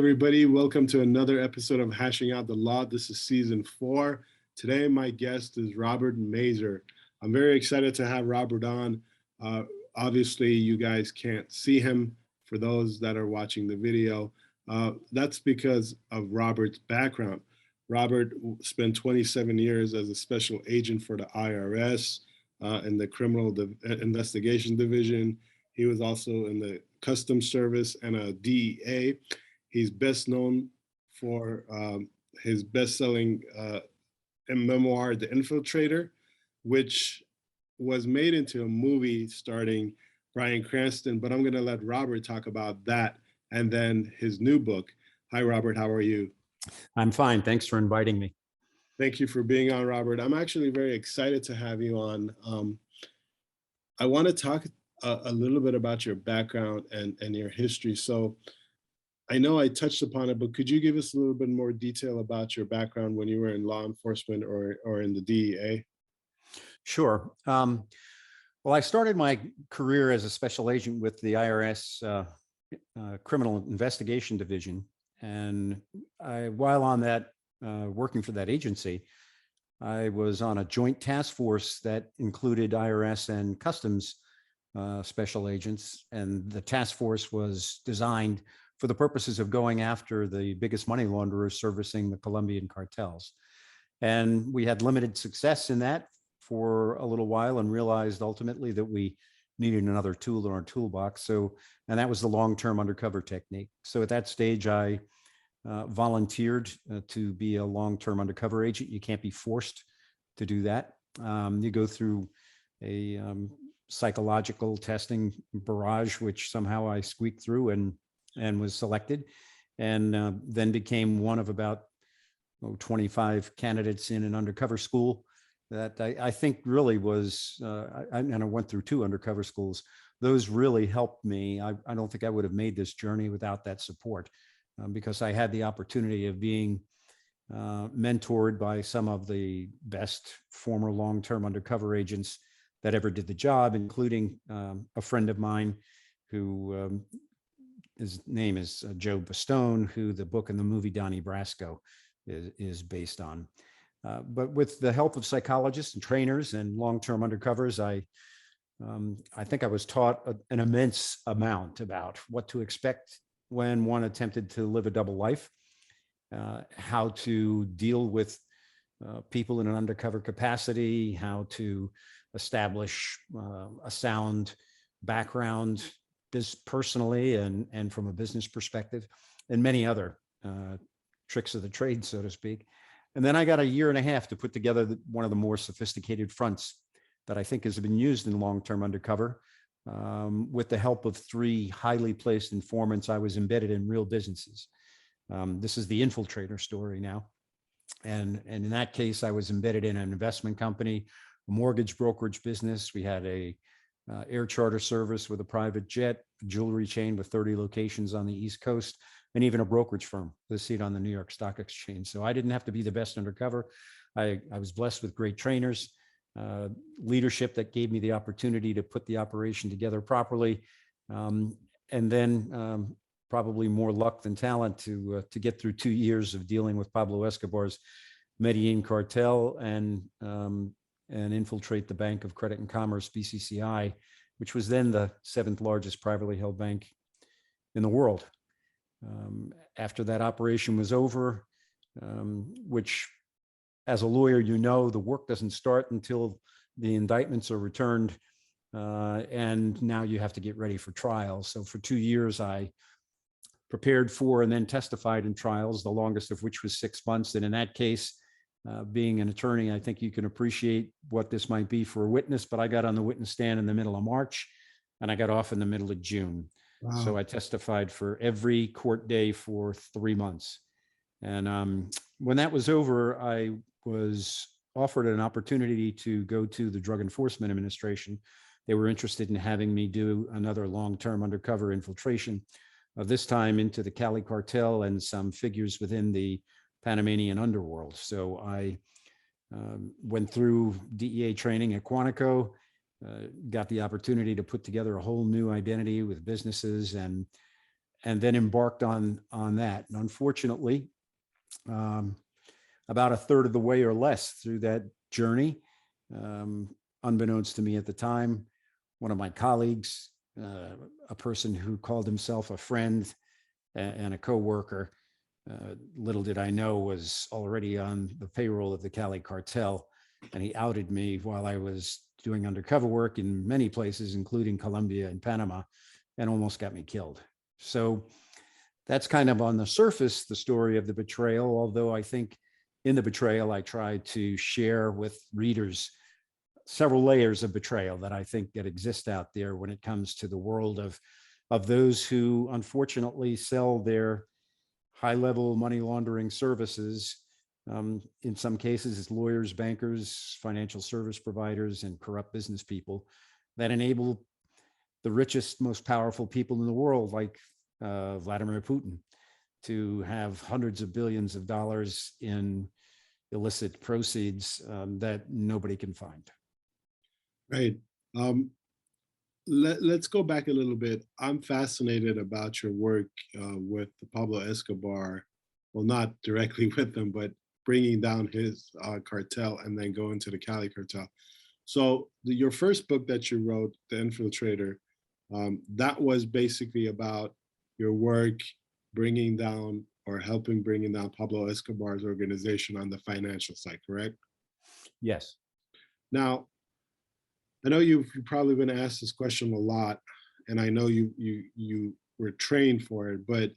everybody. Welcome to another episode of Hashing Out the Law. This is season 4. Today, my guest is Robert Mazer. I'm very excited to have Robert on. Obviously, you guys can't see him for those that are watching the video. That's because of Robert's background. Robert spent 27 years as a special agent for the IRS in the Criminal Investigation Division. He was also in the Customs Service and a DEA. He's best known for his best-selling memoir, The Infiltrator, which was made into a movie starring Bryan Cranston, but I'm going to let Robert talk about that and then his new book. Hi, Robert. How are you? I'm fine. Thanks for inviting me. Thank you for being on, Robert. I'm actually very excited to have you on. I want to talk a little bit about your background and your history. So I know I touched upon it, but could you give us a little bit more detail about your background when you were in law enforcement or in the DEA? Sure. Well, I started my career as a special agent with the IRS Criminal Investigation Division. And while on that, working for that agency, I was on a joint task force that included IRS and Customs special agents. And the task force was designed for the purposes of going after the biggest money launderers servicing the Colombian cartels. And we had limited success in that for a little while and realized ultimately that we needed another tool in our toolbox. And that was the long-term undercover technique. So at that stage, I volunteered to be a long-term undercover agent. You can't be forced to do that. You go through a psychological testing barrage, which somehow I squeaked through and was selected, and then became one of about 25 candidates in an undercover school that I think really was, and I went through 2 undercover schools. Those really helped me. I don't think I would have made this journey without that support, because I had the opportunity of being mentored by some of the best former long-term undercover agents that ever did the job, including a friend of mine who his name is Joe Bastone, who the book and the movie Donnie Brasco is based on. But with the help of psychologists and trainers and long-term undercovers, I think I was taught an immense amount about what to expect when one attempted to live a double life, how to deal with people in an undercover capacity, how to establish a sound background personally and from a business perspective, and many other tricks of the trade, so to speak. And then I got a 1.5 years to put together one of the more sophisticated fronts that I think has been used in long-term undercover. With the help of 3 highly placed informants, I was embedded in real businesses. This is the infiltrator story now. And in that case, I was embedded in an investment company, a mortgage brokerage business. We had a air charter service with a private jet, a jewelry chain with 30 locations on the East Coast, and even a brokerage firm with a seat on the New York Stock Exchange. So I didn't have to be the best undercover. I was blessed with great trainers, leadership that gave me the opportunity to put the operation together properly, and then probably more luck than talent to get through 2 years of dealing with Pablo Escobar's Medellin cartel and infiltrate the Bank of Credit and Commerce, BCCI, which was then the 7th largest privately held bank in the world. After that operation was over, which as a lawyer, you know, the work doesn't start until the indictments are returned, and now you have to get ready for trial. So for 2 years, I prepared for and then testified in trials, the longest of which was 6 months. And in that case, being an attorney, I think you can appreciate what this might be for a witness, but I got on the witness stand in the middle of March and I got off in the middle of June. Wow. So I testified for every court day for 3 months. And when that was over, I was offered an opportunity to go to the Drug Enforcement Administration. They were interested in having me do another long-term undercover infiltration, this time into the Cali cartel and some figures within the Panamanian underworld. So I went through DEA training at Quantico, got the opportunity to put together a whole new identity with businesses. And and then embarked on that. And unfortunately, um, about a third of the way or less through that journey, um, unbeknownst to me at the time, one of my colleagues, a person who called himself a friend and a coworker, little did I know was already on the payroll of the Cali cartel, and he outed me while I was doing undercover work in many places, including Colombia and Panama, and almost got me killed. So that's kind of on the surface, the story of the betrayal, although I think in the betrayal, I tried to share with readers several layers of betrayal that I think that exist out there when it comes to the world of those who unfortunately sell their high-level money laundering services. In some cases, it's lawyers, bankers, financial service providers, and corrupt business people that enable the richest, most powerful people in the world, like Vladimir Putin, to have hundreds of billions of dollars in illicit proceeds that nobody can find. Right. Um, let's go back a little bit. I'm fascinated about your work with the Pablo Escobar. Well, not directly with him, but bringing down his cartel and then going to the Cali cartel. So your first book that you wrote, The Infiltrator, that was basically about your work bringing down or helping bringing down Pablo Escobar's organization on the financial side, correct? Yes. Now, I know you've probably been asked this question a lot, and I know you were trained for it, but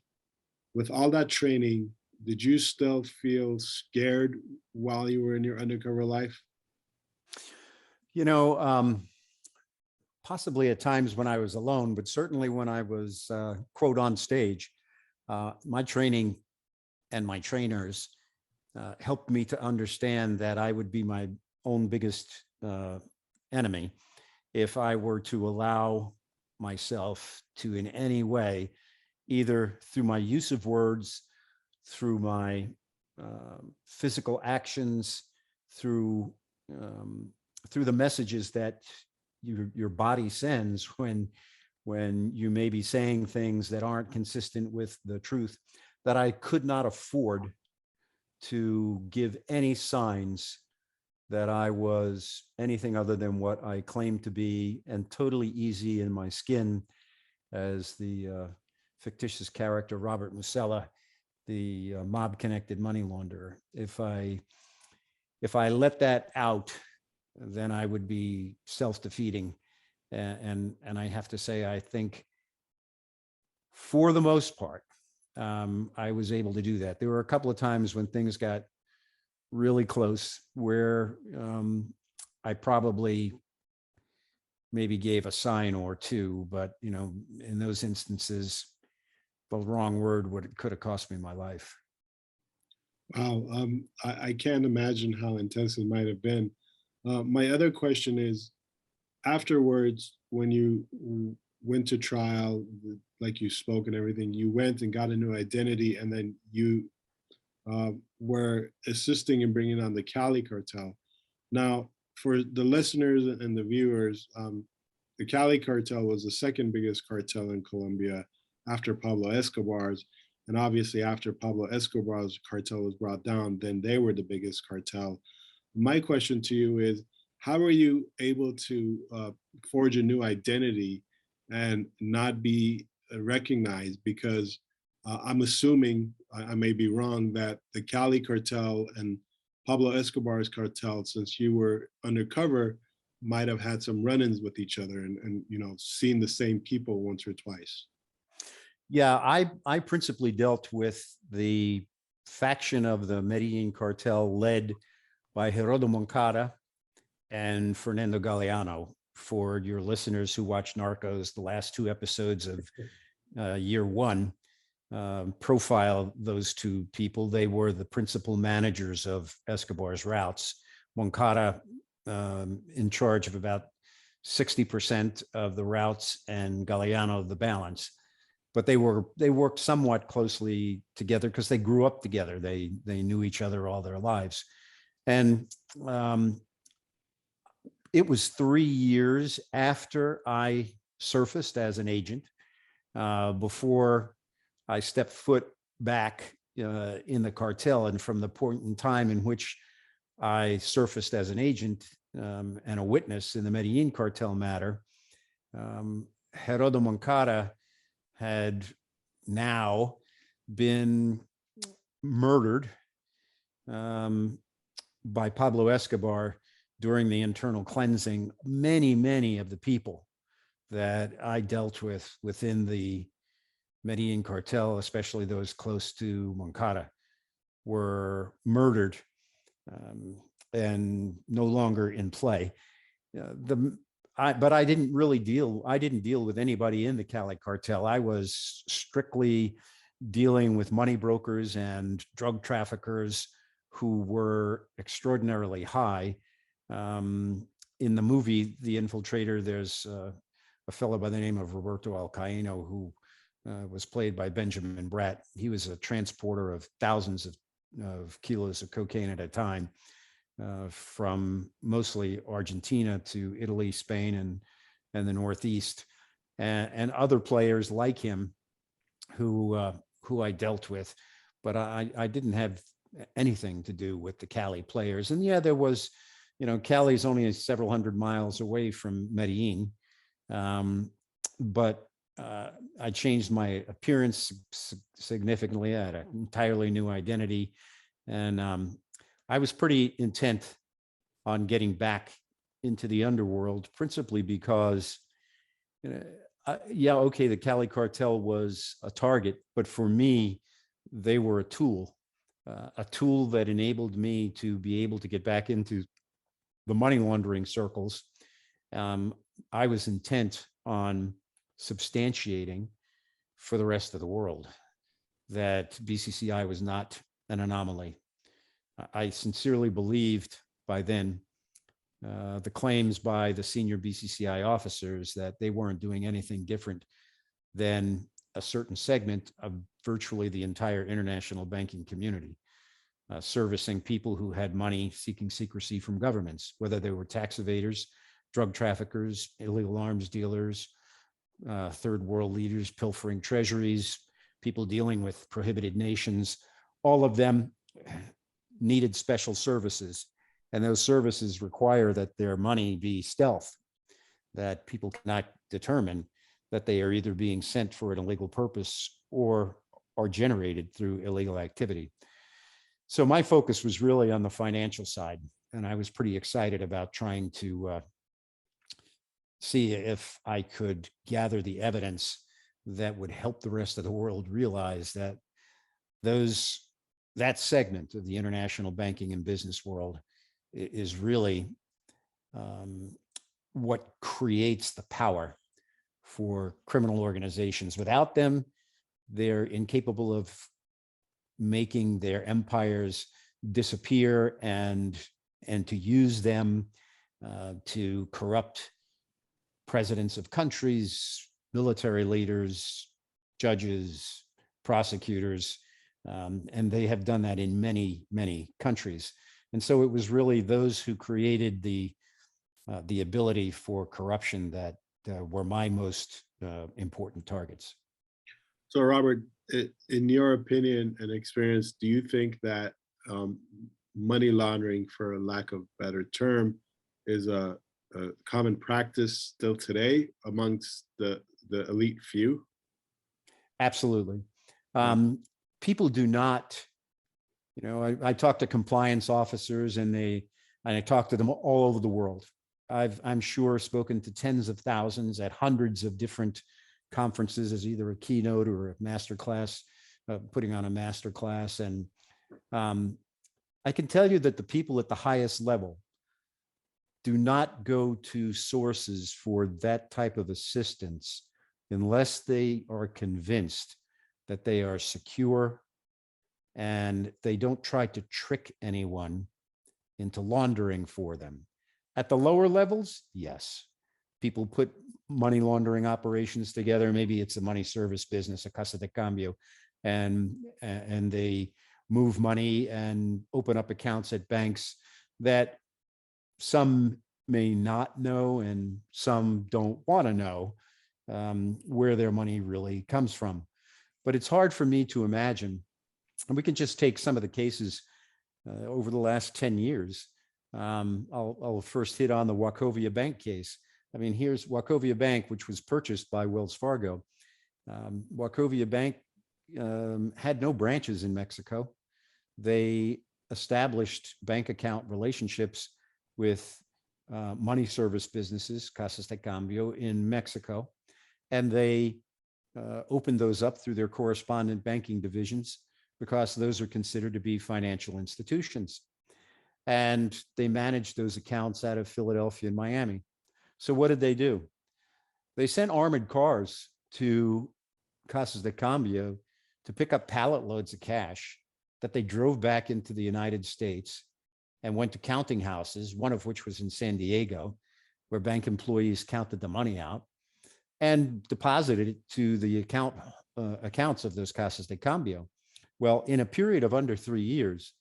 with all that training, did you still feel scared while you were in your undercover life? You know, possibly at times when I was alone, but certainly when I was, quote, on stage, my training and my trainers helped me to understand that I would be my own biggest enemy if I were to allow myself to, in any way, either through my use of words, through my physical actions, through through the messages that your body sends when you may be saying things that aren't consistent with the truth, that I could not afford to give any signs that I was anything other than what I claimed to be, and totally easy in my skin as the fictitious character Robert Musella, the mob-connected money launderer. If I let that out, then I would be self-defeating. And I have to say, I think for the most part, I was able to do that. There were a couple of times when things got really close where I probably maybe gave a sign or two, but in those instances, the wrong word could have cost me my life. Wow, I can't imagine how intense it might have been. My other question is, afterwards, when you went to trial, like you spoke and everything, you went and got a new identity, and then you were assisting in bringing on the Cali cartel. Now, for the listeners and the viewers, the Cali cartel was the second biggest cartel in Colombia after Pablo Escobar's. And obviously, after Pablo Escobar's cartel was brought down, then they were the biggest cartel. My question to you is, how were you able to forge a new identity and not be recognized? Because I'm assuming, I may be wrong, that the Cali cartel and Pablo Escobar's cartel, since you were undercover, might have had some run-ins with each other and seen the same people once or twice. Yeah, I principally dealt with the faction of the Medellin cartel led by Gerardo Moncada and Fernando Galeano. For your listeners who watch Narcos, the last two episodes of year one profile those two people. They were the principal managers of Escobar's routes. Moncada in charge of about 60% of the routes, and Galeano the balance. But they worked somewhat closely together because they grew up together. They knew each other all their lives, and it was 3 years after I surfaced as an agent before I stepped foot back in the cartel. And from the point in time in which I surfaced as an agent and a witness in the Medellin cartel matter, Gerardo Moncada had now been murdered by Pablo Escobar during the internal cleansing. Many of the people that I dealt with within the Medellin cartel, especially those close to Moncada, were murdered and no longer in play. But I didn't deal with anybody in the Cali cartel. I was strictly dealing with money brokers and drug traffickers who were extraordinarily high. In the movie The Infiltrator, there's a fellow by the name of Roberto Alcaino who was played by Benjamin Bratt. He was a transporter of thousands of kilos of cocaine at a time, from mostly Argentina to Italy, Spain, and the Northeast, and other players like him who I dealt with, but I didn't have anything to do with the Cali players. And yeah, there was, Cali's only several hundred miles away from Medellin, but I changed my appearance significantly. I had an entirely new identity, and I was pretty intent on getting back into the underworld, principally because, okay, the Cali cartel was a target, but for me, they were a tool that enabled me to be able to get back into the money laundering circles. I was intent on substantiating for the rest of the world that BCCI was not an anomaly. I sincerely believed by then the claims by the senior BCCI officers that they weren't doing anything different than a certain segment of virtually the entire international banking community, servicing people who had money seeking secrecy from governments, whether they were tax evaders, drug traffickers, illegal arms dealers, third world leaders pilfering treasuries, people dealing with prohibited nations. All of them needed special services, and those services require that their money be stealth, that people cannot determine that they are either being sent for an illegal purpose or are generated through illegal activity. So my focus was really on the financial side, and I was pretty excited about trying to see if I could gather the evidence that would help the rest of the world realize that that segment of the international banking and business world is really what creates the power for criminal organizations. Without them, they're incapable of making their empires disappear and to use them to corrupt presidents of countries, military leaders, judges, prosecutors, and they have done that in many countries. And so it was really those who created the ability for corruption that were my most important targets. So, Robert, in your opinion and experience, do you think that money laundering, for a lack of a better term, is a common practice still today amongst the elite few? Absolutely. People do not, I talk to compliance officers, and I talk to them all over the world. I'm sure spoken to tens of thousands at hundreds of different conferences as either a keynote or a masterclass, putting on a masterclass. And I can tell you that the people at the highest level do not go to sources for that type of assistance unless they are convinced that they are secure and they don't try to trick anyone into laundering for them. At the lower levels, yes, people put money laundering operations together. Maybe it's a money service business, a casa de cambio, and they move money and open up accounts at banks that some may not know and some don't want to know where their money really comes from. but it's hard for me to imagine. And we can just take some of the cases over the last 10 years. I'll first hit on the Wachovia Bank case. I mean, here's Wachovia Bank, which was purchased by Wells Fargo. Wachovia Bank had no branches in Mexico. They established bank account relationships with money service businesses, Casas de Cambio, in Mexico, and they opened those up through their correspondent banking divisions because those are considered to be financial institutions. And they managed those accounts out of Philadelphia and Miami. So what did they do? They sent armored cars to Casas de Cambio to pick up pallet loads of cash that they drove back into the United States and went to counting houses, one of which was in San Diego, where bank employees counted the money out and deposited it to the accounts of those Casas de Cambio. Well, in a period of under 3 years,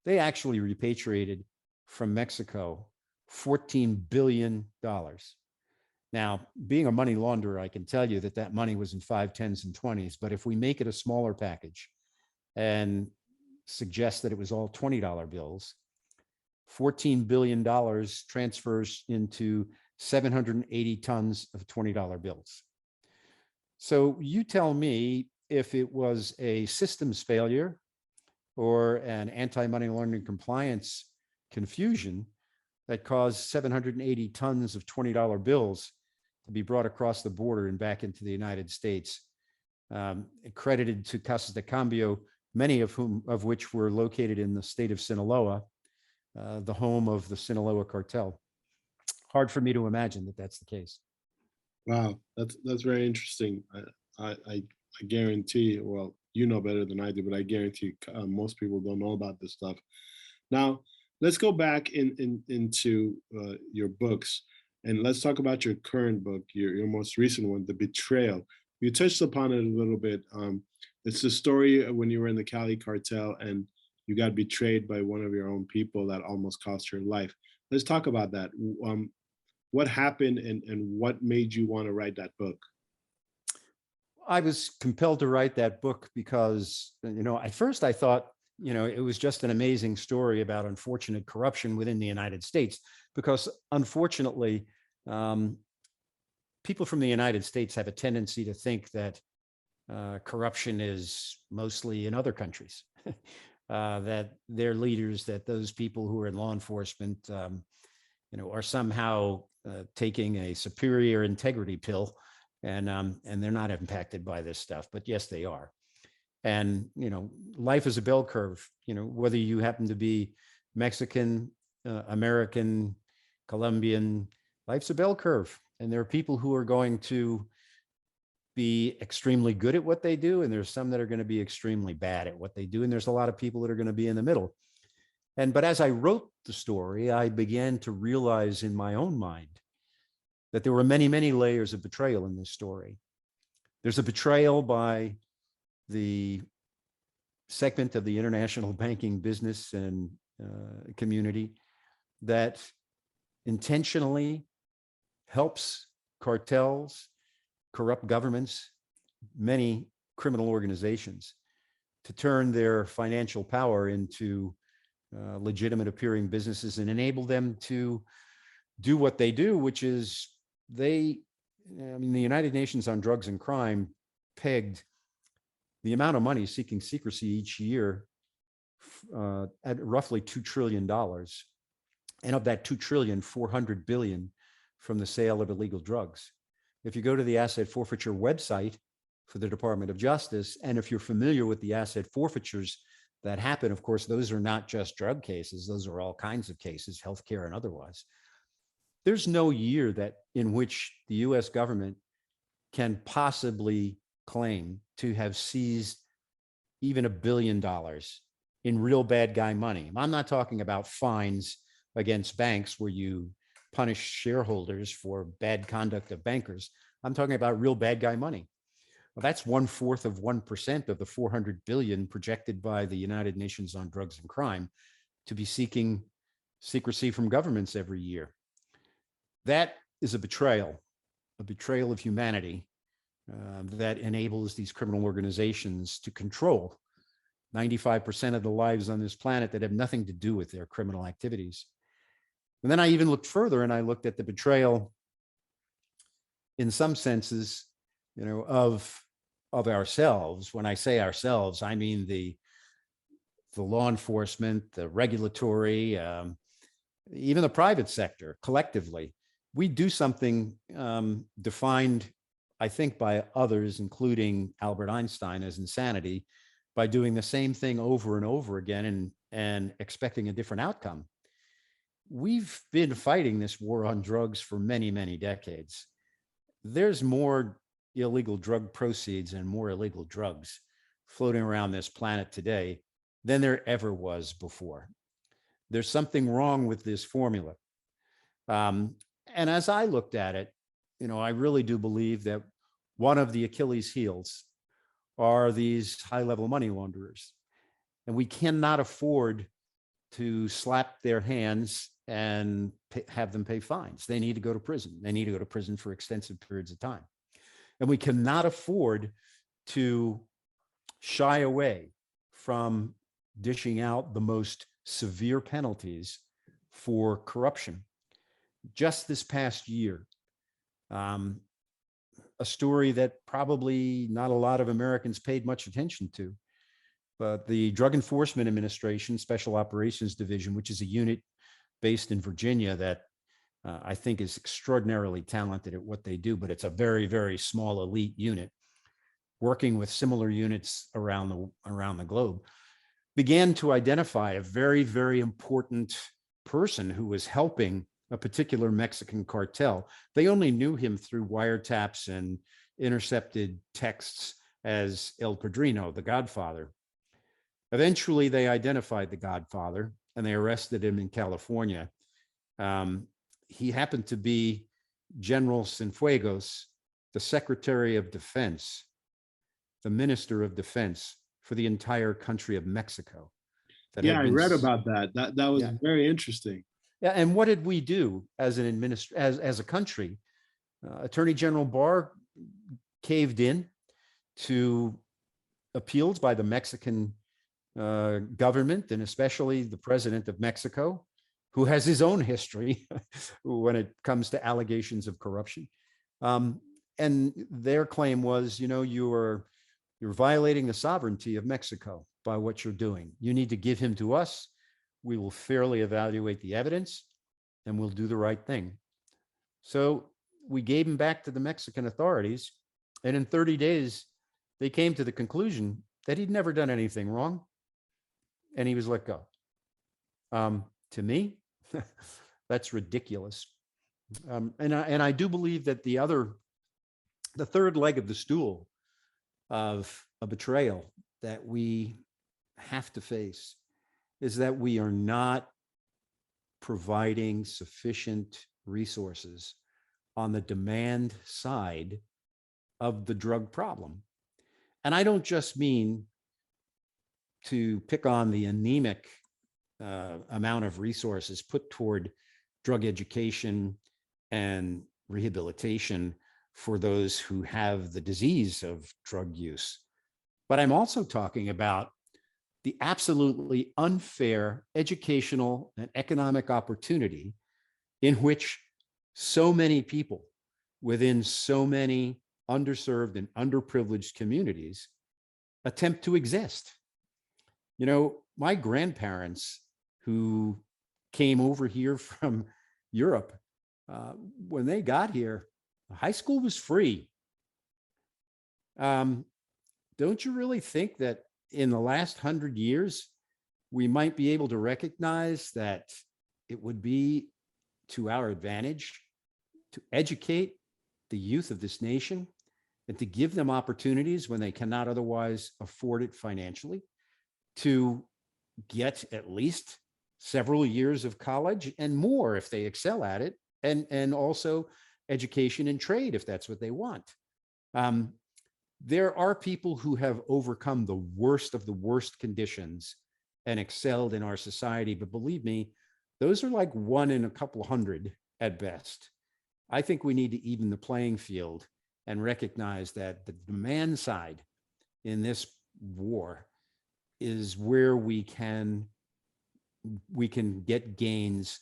they actually repatriated from Mexico $14 billion. Now, being a money launderer, I can tell you that that money was in 5, 10s, and 20s. But if we make it a smaller package and suggest that it was all $20 bills, $14 billion transfers into 780 tons of $20 bills. So you tell me if it was a systems failure or an anti-money laundering compliance confusion that caused 780 tons of $20 bills to be brought across the border and back into the United States, credited to Casas de Cambio, many of which were located in the state of Sinaloa, the home of the Sinaloa cartel. Hard for me to imagine that that's the case. Wow, that's very interesting. I guarantee, well, you know better than I do, but I guarantee most people don't know about this stuff. Now, let's go back into your books, and let's talk about your current book, your most recent one, The Betrayal. You touched upon it a little bit. It's the story of when you were in the Cali cartel and you got betrayed by one of your own people that almost cost your life. Let's talk about that. What happened and what made you want to write that book? I was compelled to write that book because, at first I thought, it was just an amazing story about unfortunate corruption within the United States, because unfortunately, people from the United States have a tendency to think that corruption is mostly in other countries, that their leaders, that those people who are in law enforcement, are somehow taking a superior integrity pill, and they're not impacted by this stuff. But yes, they are. And life is a bell curve. Whether you happen to be Mexican, American, Colombian, life's a bell curve. And there are people who are going to be extremely good at what they do, and there's some that are going to be extremely bad at what they do, and there's a lot of people that are going to be in the middle. But as I wrote the story, I began to realize in my own mind that there were many, many layers of betrayal in this story. There's a betrayal by the segment of the international banking business and community that intentionally helps cartels, corrupt governments, many criminal organizations to turn their financial power into legitimate appearing businesses and enable them to do what they do, which is the United Nations on Drugs and Crime pegged the amount of money seeking secrecy each year at roughly $2 trillion. And of that 2 trillion, 400 billion from the sale of illegal drugs. If you go to the asset forfeiture website for the Department of Justice, and if you're familiar with the asset forfeitures that happen, of course, those are not just drug cases. Those are all kinds of cases, healthcare and otherwise. There's no year in which the US government can possibly claim to have seized even $1 billion in real bad guy money. I'm not talking about fines against banks where you punish shareholders for bad conduct of bankers. I'm talking about real bad guy money. Well, that's 1/4 of 1% of the 400 billion projected by the United Nations on Drugs and Crime to be seeking secrecy from governments every year. That is a betrayal of humanity that enables these criminal organizations to control 95% of the lives on this planet that have nothing to do with their criminal activities. And then I even looked further and I looked at the betrayal, in some senses, of ourselves. When I say ourselves, I mean the law enforcement, the regulatory, even the private sector collectively. We do something defined, I think, by others, including Albert Einstein, as insanity, by doing the same thing over and over again and expecting a different outcome. We've been fighting this war on drugs for many, many decades. There's more illegal drug proceeds and more illegal drugs floating around this planet today than there ever was before. There's something wrong with this formula. And as I looked at it, I really do believe that one of the Achilles heels are these high-level money launderers. And we cannot afford to slap their hands and have them pay fines. They need to go to prison. They need to go to prison for extensive periods of time. And we cannot afford to shy away from dishing out the most severe penalties for corruption. Just this past year, a story that probably not a lot of Americans paid much attention to, but the Drug Enforcement Administration Special Operations Division, which is a unit based in Virginia that I think is extraordinarily talented at what they do, but it's a very, very small elite unit working with similar units around the globe, began to identify a very, very important person who was helping a particular Mexican cartel. They only knew him through wiretaps and intercepted texts as El Padrino, the Godfather. Eventually, they identified the Godfather and they arrested him in California. He happened to be General Cienfuegos, the Secretary of Defense, the Minister of Defense for the entire country of Mexico. Yeah, I read about that. That was very interesting. Yeah, and what did we do as an as a country? Attorney General Barr caved in to appeals by the Mexican government, and especially the president of Mexico, who has his own history when it comes to allegations of corruption. And their claim was, you're violating the sovereignty of Mexico by what you're doing. You need to give him to us. We will fairly evaluate the evidence and we'll do the right thing. So we gave him back to the Mexican authorities. And in 30 days, they came to the conclusion that he'd never done anything wrong. And he was let go. To me, that's ridiculous. And I do believe that the third leg of the stool of a betrayal that we have to face is that we are not providing sufficient resources on the demand side of the drug problem. And I don't just mean to pick on the anemic amount of resources put toward drug education and rehabilitation for those who have the disease of drug use. But I'm also talking about the absolutely unfair educational and economic opportunity in which so many people within so many underserved and underprivileged communities attempt to exist. My grandparents who came over here from Europe, when they got here, high school was free. Don't you really think that in the last 100 years, we might be able to recognize that it would be to our advantage to educate the youth of this nation and to give them opportunities when they cannot otherwise afford it financially, to get at least several years of college and more if they excel at it, and also education and trade if that's what they want. There are people who have overcome the worst of the worst conditions and excelled in our society, but believe me, those are like one in a couple hundred at best. I think we need to even the playing field and recognize that the demand side in this war is where we can get gains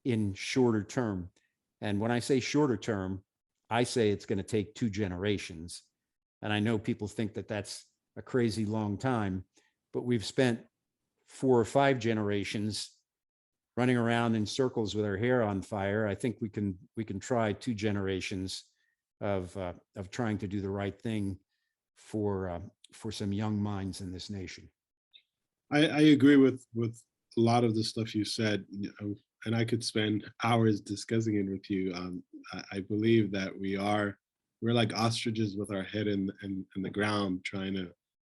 in shorter term. And when I say shorter term, I say it's going to take 2 generations. And I know people think that that's a crazy long time, but we've spent 4 or 5 generations running around in circles with our hair on fire. I think we can try 2 generations of trying to do the right thing for some young minds in this nation. I agree with a lot of the stuff you said, and I could spend hours discussing it with you. I believe that we're like ostriches with our head in the ground, trying to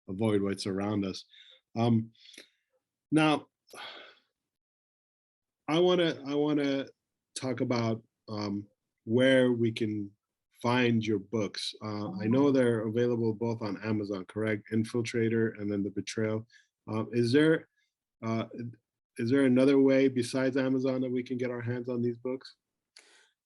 avoid what's around us. Now, I wanna talk about where we can find your books. I know they're available both on Amazon, correct? Infiltrator and then the Betrayal. Is there uh, is there another way besides Amazon that we can get our hands on these books?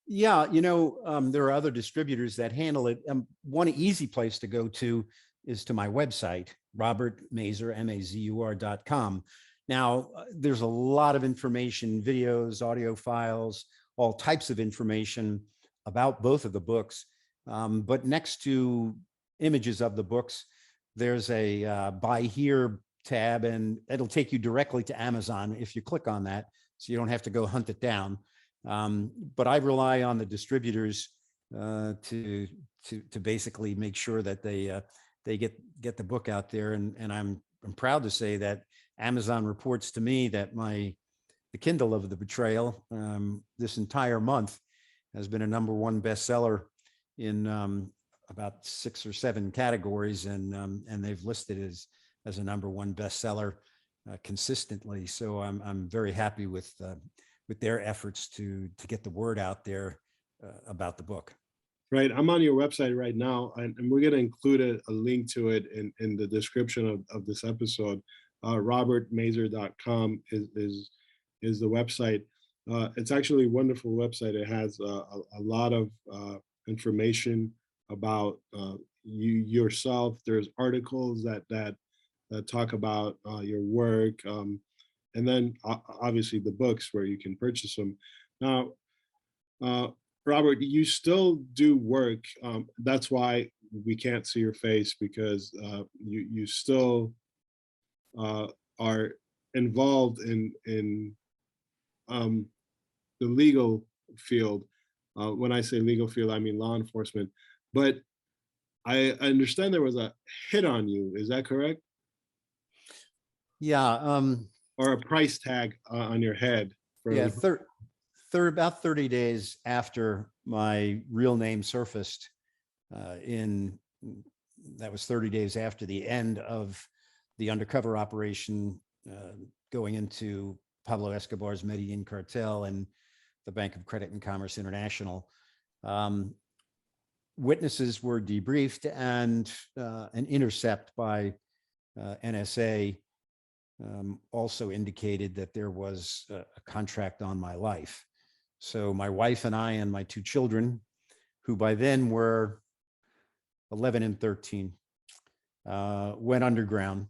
Yeah, there are other distributors that handle it. One easy place to go to is to my website, robertmazur.com. Now, there's a lot of information, videos, audio files, all types of information about both of the books. But next to images of the books, there's a buy here tab, and it'll take you directly to Amazon if you click on that, so you don't have to go hunt it down. But I rely on the distributors to basically make sure that they get the book out there, and I'm proud to say that Amazon reports to me that the Kindle of the Betrayal this entire month has been a #1 bestseller in about 6 or 7 categories, and they've listed it as a #1 bestseller consistently. So I'm very happy with their efforts to get the word out there about the book. Right, I'm on your website right now, and we're going to include a link to it in the description of this episode. Robertmazur.com is the website. It's actually a wonderful website. It has a lot of information about you yourself. There's articles that talk about your work, and then obviously the books where you can purchase them. Now, Robert, you still do work. That's why we can't see your face, because you still are involved in the legal field. When I say legal field, I mean law enforcement. But I understand there was a hit on you. Is that correct? Yeah, Or a price tag on your head yeah. for About 30 days after my real name surfaced, in that was 30 days after the end of the undercover operation going into Pablo Escobar's Medellin cartel and the Bank of Credit and Commerce International. Witnesses were debriefed, and an intercept by NSA also indicated that there was a contract on my life. So my wife and I and my 2 children, who by then were 11 and 13, went underground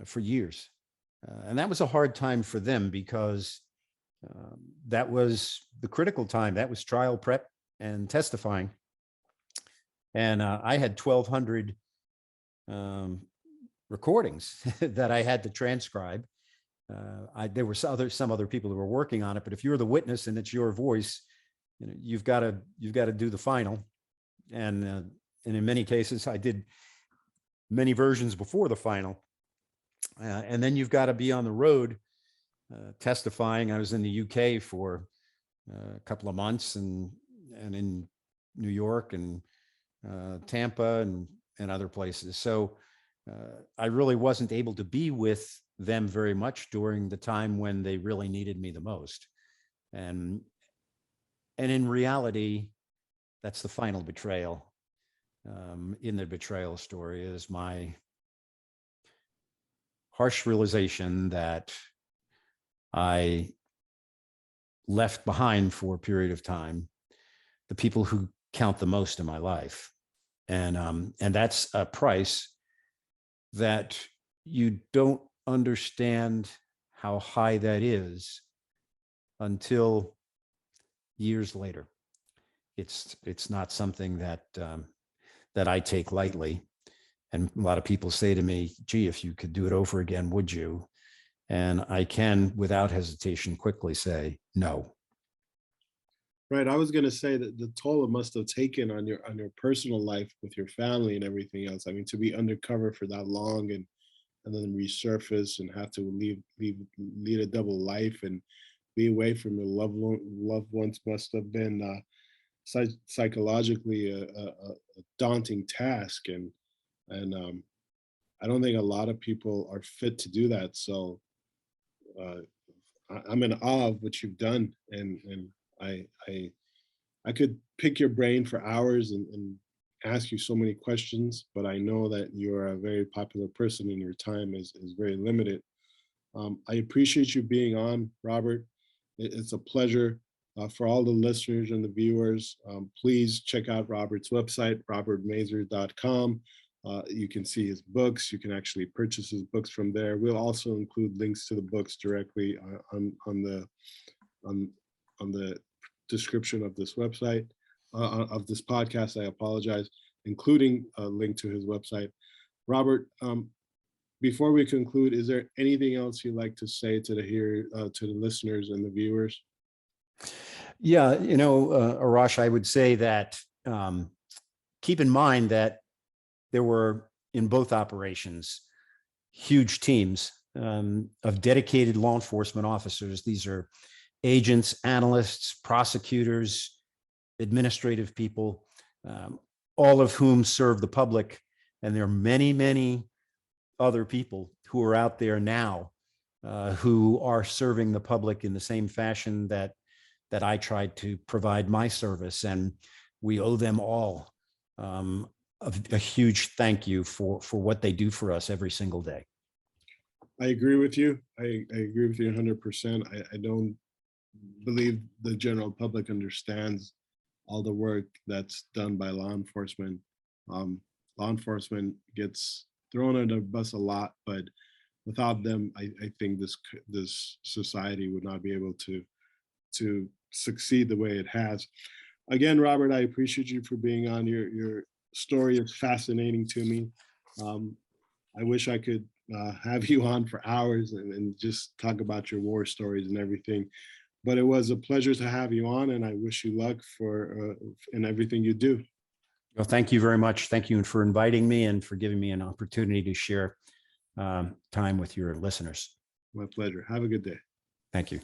for years. And that was a hard time for them, because that was the critical time. That was trial prep and testifying. And I had 1,200 recordings that I had to transcribe. There were some other people who were working on it, but if you're the witness and it's your voice, you've got to do the final. And in many cases, I did many versions before the final. And then you've got to be on the road testifying. I was in the UK for a couple of months, and in New York and Tampa and other places. So I really wasn't able to be with them very much during the time when they really needed me the most. And in reality, that's the final betrayal. In the Betrayal story is my harsh realization that I left behind for a period of time the people who count the most in my life. And that's a price that you don't understand how high that is until years later. It's not something that that I take lightly. And a lot of people say to me, gee, if you could do it over again, would you? And I can, without hesitation, quickly say no. Right. I was going to say that the toll it must have taken on your personal life with your family and everything else. I mean, to be undercover for that long and then resurface and have to lead a double life and be away from your loved ones must have been psychologically a daunting task. And I don't think a lot of people are fit to do that. So uh, I'm in awe of what you've done, and I I I could pick your brain for hours and ask you so many questions, but I know that you're a very popular person and your time is very limited. I appreciate you being on, Robert. It's a pleasure. For all the listeners and the viewers, please check out Robert's website, robertmazer.com. You can see his books. You can actually purchase his books from there. We'll also include links to the books directly on on the description of this website of this podcast. I apologize, including a link to his website. Robert, before we conclude, is there anything else you'd like to say to to the listeners and the viewers? Yeah, Arash, I would say that keep in mind that there were in both operations huge teams of dedicated law enforcement officers. These are agents, analysts, prosecutors, administrative people, all of whom serve the public. And there are many, many other people who are out there now who are serving the public in the same fashion that I tried to provide my service. And we owe them all a huge thank you for what they do for us every single day. I agree with you. I agree with you 100%. I don't believe the general public understands all the work that's done by law enforcement. Law enforcement gets thrown under the bus a lot, but without them, I think this society would not be able to succeed the way it has. Again, Robert, I appreciate you for being on. Your story is fascinating to me. I wish I could have you on for hours and just talk about your war stories and everything. But it was a pleasure to have you on, and I wish you luck for in everything you do. Well, thank you very much. Thank you for inviting me and for giving me an opportunity to share time with your listeners. My pleasure. Have a good day. Thank you.